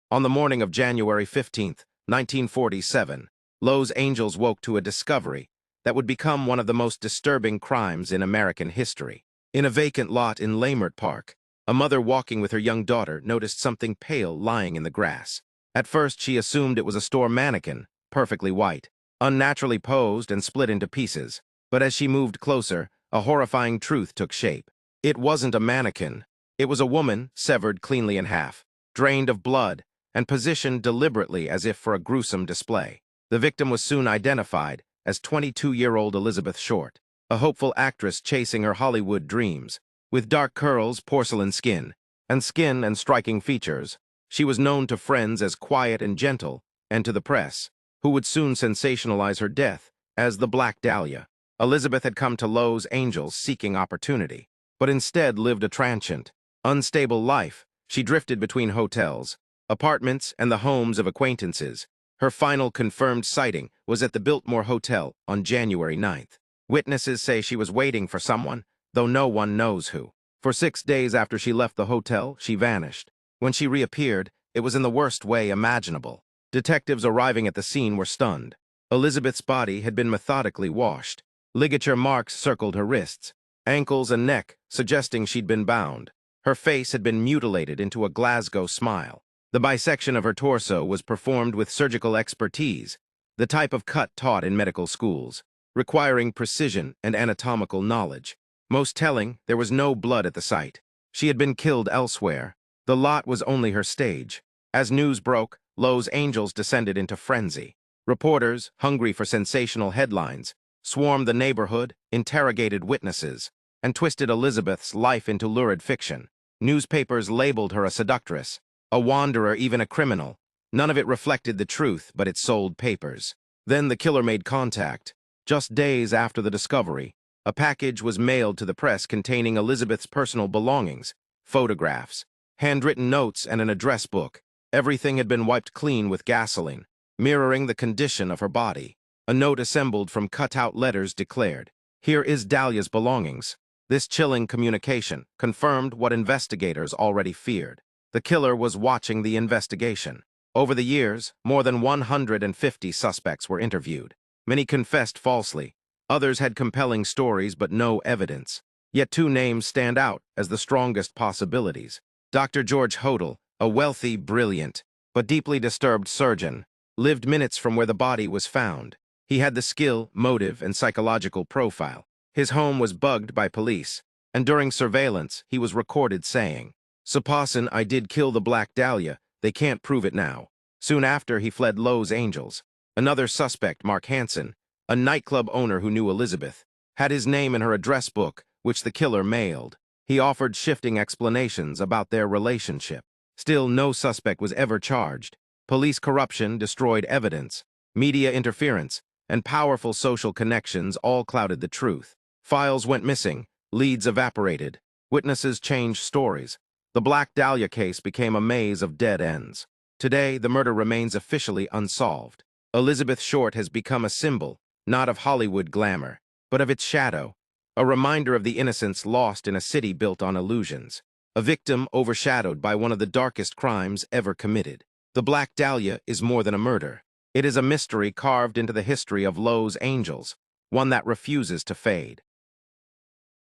On the morning of January 15th, 1947, Los Angeles woke to a discovery that would become one of the most disturbing crimes in American history. In a vacant lot in Leimert Park, a mother walking with her young daughter noticed something pale lying in the grass. At first, she assumed it was a store mannequin, perfectly white, unnaturally posed and split into pieces. But as she moved closer, a horrifying truth took shape. It wasn't a mannequin. It was a woman severed cleanly in half, drained of blood, and positioned deliberately as if for a gruesome display. The victim was soon identified as 22-year-old Elizabeth Short, a hopeful actress chasing her Hollywood dreams. With dark curls, porcelain skin and striking features, she was known to friends as quiet and gentle, and to the press, who would soon sensationalize her death as the Black Dahlia. Elizabeth had come to Los Angeles seeking opportunity, but instead lived a transient, unstable life. She drifted between hotels, apartments, and the homes of acquaintances. Her final confirmed sighting was at the Biltmore Hotel on January 9th. Witnesses say she was waiting for someone, though no one knows who. For 6 days after she left the hotel, she vanished. When she reappeared, it was in the worst way imaginable. Detectives arriving at the scene were stunned. Elizabeth's body had been methodically washed. Ligature marks circled her wrists, ankles, and neck, suggesting she'd been bound. Her face had been mutilated into a Glasgow smile. The bisection of her torso was performed with surgical expertise, the type of cut taught in medical schools, requiring precision and anatomical knowledge. Most telling, there was no blood at the site. She had been killed elsewhere. The lot was only her stage. As news broke, Los Angeles descended into frenzy. Reporters, hungry for sensational headlines, swarmed the neighborhood, interrogated witnesses, and twisted Elizabeth's life into lurid fiction. Newspapers labeled her a seductress, a wanderer, even a criminal. None of it reflected the truth, but it sold papers. Then the killer made contact. Just days after the discovery, a package was mailed to the press containing Elizabeth's personal belongings, photographs, handwritten notes, and an address book. Everything had been wiped clean with gasoline, mirroring the condition of her body. A note assembled from cut-out letters declared, "Here is Dahlia's belongings." This chilling communication confirmed what investigators already feared. The killer was watching the investigation. Over the years, more than 150 suspects were interviewed. Many confessed falsely. Others had compelling stories but no evidence. Yet 2 names stand out as the strongest possibilities. Dr. George Hodel, a wealthy, brilliant, but deeply disturbed surgeon, lived minutes from where the body was found. He had the skill, motive, and psychological profile. His home was bugged by police, and during surveillance, he was recorded saying, "Supposin' I did kill the Black Dahlia, they can't prove it now." Soon after, he fled Los Angeles. Another suspect, Mark Hansen, a nightclub owner who knew Elizabeth, had his name in her address book, which the killer mailed. He offered shifting explanations about their relationship. Still, no suspect was ever charged. Police corruption destroyed evidence. Media interference and powerful social connections all clouded the truth. Files went missing, leads evaporated, witnesses changed stories. The Black Dahlia case became a maze of dead ends. Today, the murder remains officially unsolved. Elizabeth Short has become a symbol, not of Hollywood glamour, but of its shadow, a reminder of the innocence lost in a city built on illusions, a victim overshadowed by one of the darkest crimes ever committed. The Black Dahlia is more than a murder. It is a mystery carved into the history of Los Angeles, one that refuses to fade.